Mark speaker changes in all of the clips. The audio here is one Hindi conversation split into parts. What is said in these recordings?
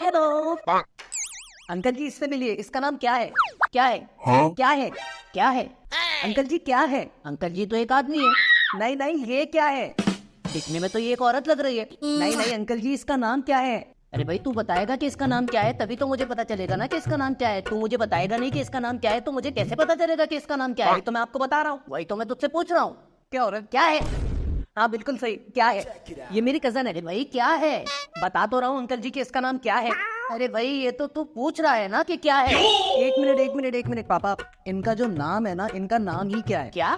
Speaker 1: हेलो अंकल जी, इससे मिलिए। इसका नाम क्या है? क्या है? क्या है? क्या है? अंकल जी क्या है? अंकल जी तो एक आदमी है। नहीं नहीं, ये क्या है? दिखने में तो ये एक औरत लग रही है। नहीं नहीं अंकल जी, इसका नाम क्या है? अरे भाई तू बताएगा कि इसका नाम क्या है, तभी तो मुझे पता चलेगा ना कि इसका नाम क्या है। तू मुझे बताएगा नहीं कि इसका नाम क्या है तो मुझे कैसे पता चलेगा कि इसका नाम क्या है? तो मैं आपको बता रहा हूँ, वही तो मैं तुझसे पूछ रहा हूँ। क्या हो रहा है? क्या है? हाँ बिल्कुल सही, क्या है? ये मेरी कजन है। अरे भाई क्या है? बता तो रहा हूँ अंकल जी कि इसका नाम क्या है। अरे भाई ये तो तू पूछ रहा है ना कि क्या है। एक मिनट एक मिनट एक मिनट पापा, इनका जो नाम है ना, इनका नाम ही क्या है? क्या?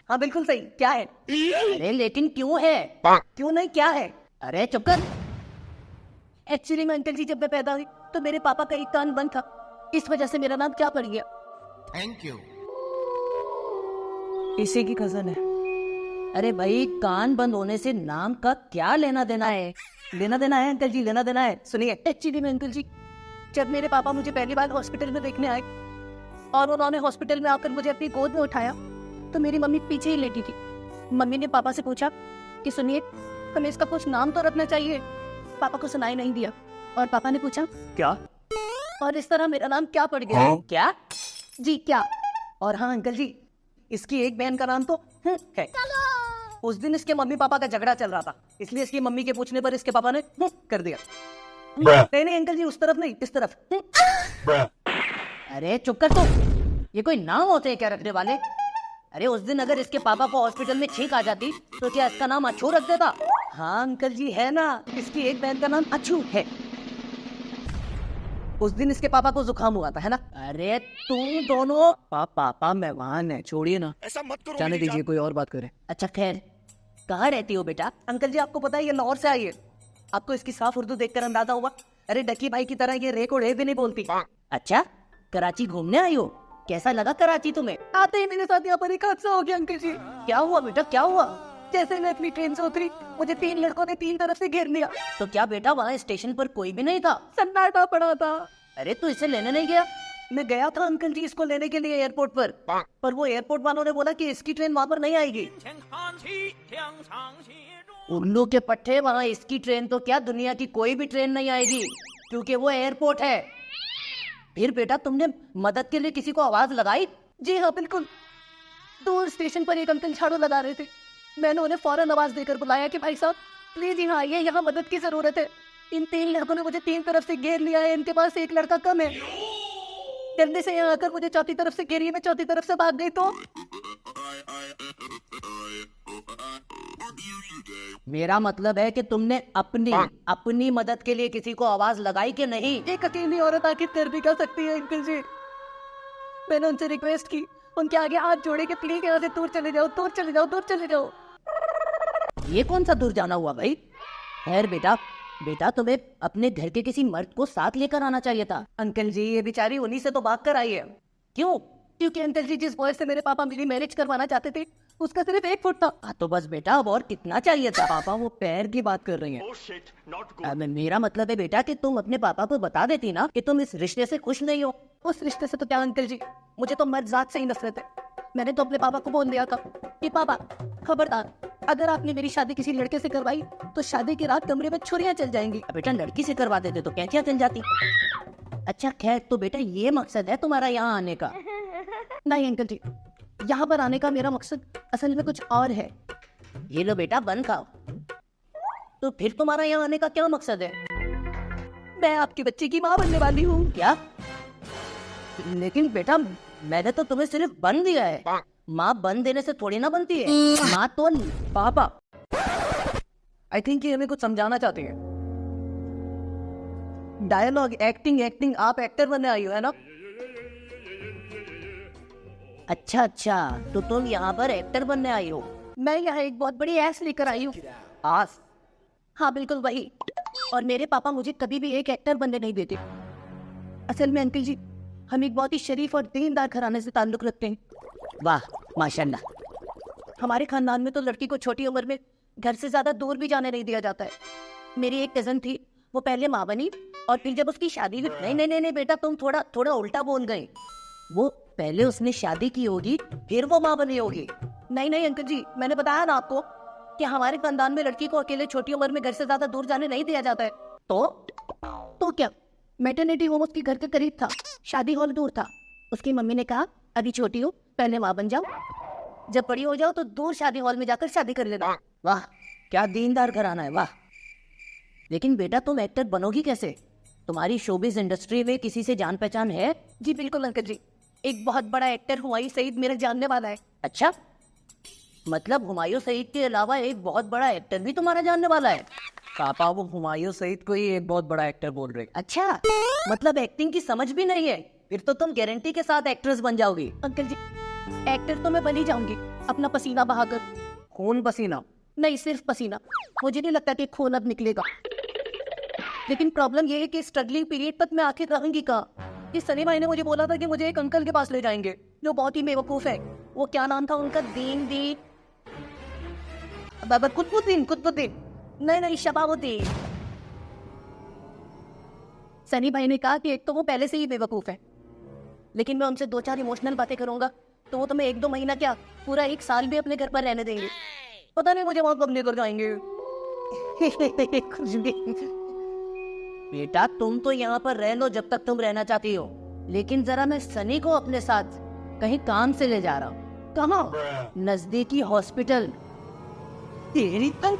Speaker 1: हाँ बिल्कुल सही, क्या है? अरे लेकिन क्यों है? क्यों नहीं, क्या है? अरे चुप कर। एक्चुअली में अंकल जी, जब मैं पैदा हुई तो मेरे पापा का एक कान बंद था, इस वजह से मेरा नाम क्या पड़ गया।
Speaker 2: Thank you.
Speaker 1: इसी की कजन है। अरे भाई कान बंद होने से नाम का क्या लेना देना है? लेना देना है अंकल जी, लेना देना है। सुनिए, एक्चुअली में अंकल जी, जब मेरे पापा मुझे पहली बार हॉस्पिटल में देखने आए और उन्होंने हॉस्पिटल में आकर मुझे अपनी गोद में उठाया तो मेरी मम्मी पीछे ही लेटी थी। मम्मी ने पापा से पूछा कि सुनिए, हमें इसका कुछ नाम तो रखना चाहिए। पापा को सुनाई नहीं दिया और पापा ने पूछा क्या, और इस तरह मेरा नाम क्या पड़ गया। क्या जी, क्या? और हाँ अंकल जी, इसकी एक बहन का नाम तो है। उस दिन इसके मम्मी पापा का झगड़ा चल रहा था, इसलिए इसकी मम्मी के पूछने पर इसके पापा ने कर दिया। नहीं नहीं अंकल जी, उस तरफ नहीं, इस तरफ। अरे चुप कर तू, ये कोई नाम होते हैं क्या रखने वाले? अरे उस दिन अगर इसके पापा को हॉस्पिटल में छींक आ जाती तो क्या इसका नाम अच्छू रख देता? हाँ अंकल जी है ना, इसकी एक बहन का नाम अच्छू है। उस दिन इसके पापा को जुकाम हुआ था, है ना? अरे तुम दोनों पापा मेहमान है, छोड़िए ना,
Speaker 2: ऐसा मत करो।
Speaker 1: जाने दीजिए, कोई और बात करे। अच्छा खैर, कहाँ रहती हो बेटा? अंकल जी आपको पता है ये लाहौर से आई है। आपको इसकी साफ उर्दू देखकर अंदाजा हुआ। अरे डकी भाई की तरह ये रे को रे भी नहीं बोलती। अच्छा, कराची घूमने आई हो? कैसा लगा कराची तुम्हें? आते ही मेरे साथ यहाँ पर एक हादसा हो गया अंकल जी। क्या हुआ बेटा, क्या हुआ? जैसे मैं अपनी ट्रेन से उतरी, मुझे 3 लड़कों ने 3 तरफ से घेर लिया। तो क्या बेटा वहाँ स्टेशन पर कोई भी नहीं था? सन्नाटा पड़ा था। अरे तू इसे लेने नहीं गया? मैं गया था अंकल जी इसको लेने के लिए एयरपोर्ट पर वो एयरपोर्ट वालों ने बोला कि इसकी ट्रेन वहाँ पर नहीं आएगी। उल्लू के पट्टे, वहाँ इसकी ट्रेन तो क्या, दुनिया की कोई भी ट्रेन नहीं आएगी क्योंकि वो एयरपोर्ट है। फिर बेटा तुमने मदद के लिए किसी को आवाज लगाई? जी हाँ बिल्कुल, दूर स्टेशन पर एक अंकल झाड़ू लगा रहे थे। मैंने उन्हें फौरन आवाज देकर बुलाया कि भाई साहब प्लीज यहाँ आइए, यहाँ मदद की जरूरत है। इन 3 लड़कों ने मुझे 3 तरफ से घेर लिया है, इनके पास एक लड़का कम है। जल्दी से यहाँ आकर मुझे चौथी तरफ से घेरिए। मैं चौथी तरफ से भाग गई तो मेरा मतलब है कि तुमने अपनी मदद के लिए किसी को आवाज लगाई कि नहीं? एक अकेली औरत आखिर कर भी क्या सकती है अंकल जी। मैंने उनसे रिक्वेस्ट की, उनके आगे हाथ जोड़े कि प्लीज यहाँ से दूर चले जाओ, दूर चले जाओ, दूर चले जाओ। ये कौन सा दूर जाना हुआ भाई? खैर बेटा तुम्हें अपने घर के किसी मर्द को साथ लेकर आना चाहिए था। अंकल जी ये बेचारी उन्हीं से तो भाग कर आई है। क्यों? क्योंकि अंकल जी जिस बॉय से मेरे पापा मेरी मैरिज करवाना चाहते थे उसका सिर्फ 1 फुट था। तो बस बेटा अब और कितना चाहिए था? पापा वो पैर की बात कर रही हैं। मेरा मतलब है बेटा कि तुम अपने पापा को बता देती ना कि तुम इस रिश्ते से खुश नहीं हो। उस रिश्ते से तो क्या अंकल जी, मुझे तो मर्द जात से ही नफरत है। मैंने तो अपने पापा को बोल दिया था कि पापा खबरदार, अगर आपने मेरी शादी किसी लड़के से करवाई तो शादी की रात कमरे में छुरियां चल जाएंगी। बेटा लड़की से करवा देते तो कैंचियां चल जाती। अच्छा खैर, तो बेटा ये मकसद है तुम्हारा यहाँ आने का? नहीं अंकल जी, यहाँ पर आने का मेरा मकसद असल में कुछ और है। ये लो बेटा बन खाओ। तो फिर तुम्हारा यहाँ आने का क्या मकसद है? मैं आपके बच्चे की माँ बनने वाली हूँ। क्या? लेकिन बेटा मैंने तो तुम्हें सिर्फ बन दिया है, माँ बन देने से थोड़ी ना बनती है। माँ तो पापा आई थिंक ये हमें कुछ समझाना चाहते हैं। डायलॉग, एक्टिंग, आप एक्टर बनने आई हो है ना? अच्छा, तो तुम यहाँ पर एक्टर बनने आई हो? मैं यहाँ एक बहुत बड़ी ऐस लेकर आई हूँ। आस? हाँ बिल्कुल वही। और मेरे पापा मुझे कभी भी एक एक्टर बनने नहीं देते। असल में अंकल जी, हम एक बहुत ही शरीफ और दीनदार घराने से ताल्लुक रखते हैं। वाह माशाल्लाह। हमारे खानदान में तो लड़की को छोटी उम्र में घर से ज्यादा दूर भी जाने नहीं दिया जाता है। मेरी एक कजन थी, वो पहले माँ बनी और फिर जब उसकी शादी हुई, नहीं बेटा तुम थोड़ा उल्टा बोल गए। वो पहले उसने शादी की होगी फिर वो माँ बनी होगी। नहीं अंकल जी, मैंने बताया ना आपको कि हमारे खानदान में लड़की को अकेले छोटी उम्र में घर से ज्यादा दूर जाने नहीं दिया जाता है। तो क्या मैटरनिटी होम उसके घर के करीब था, शादी हॉल दूर था। उसकी मम्मी ने कहा अभी छोटी हो, पहले माँ बन जाओ, जब बड़ी हो जाओ तो दूर शादी हॉल में जाकर शादी कर लेना। वाह क्या दीनदार घराना है, वाह। लेकिन बेटा तुम एक्टर बनोगी कैसे? तुम्हारी शोबिज इंडस्ट्री में किसी से जान पहचान है? जी बिल्कुल अंकल जी, एक बहुत बड़ा एक्टर हुमायूं सईद मेरे जानने वाला है। अच्छा, मतलब हुमायूं सईद के अलावा एक बहुत बड़ा एक्टर भी तुम्हारा जानने वाला है? पापा वो हुमायूं सईद को ही एक बहुत बड़ा एक्टर बोल रहे। अच्छा, मतलब एक्टिंग की समझ भी नहीं है, फिर तो तुम गारंटी के साथ एक्ट्रेस बन जाओगी। अंकल जी एक्टर तो मैं बन ही जाऊंगी, अपना पसीना बहाकर। खून पसीना? नहीं, सिर्फ पसीना। मुझे नहीं लगता कि खून अब निकलेगा। लेकिन प्रॉब्लम ये है कि स्ट्रगलिंग पीरियड तक मैं आखिर रहूंगी कहाँ? इस सनी भाई ने मुझे बोला था कि मुझे एक अंकल के पास ले जाएंगे जो बहुत ही बेवकूफ है। वो क्या नाम था उनका? दीन बाबा कुतुबुद्दीन। नहीं शबाबुद्दीन। सनी भाई ने कहा कि एक तो वो पहले से ही बेवकूफ है, लेकिन मैं उनसे 2-4 इमोशनल बातें करूंगा तो वो तुम्हें 1-2 महीना क्या पूरा 1 साल भी अपने घर पर रहने देंगे। पता नहीं मुझे वहां कब लेकर जाएंगे। बेटा तुम तो यहाँ पर रह लो जब तक तुम रहना चाहती हो, लेकिन जरा मैं सनी को अपने साथ कहीं काम से ले जा रहा हूँ। कहाँ? नजदीकी हॉस्पिटल। तेरी तंग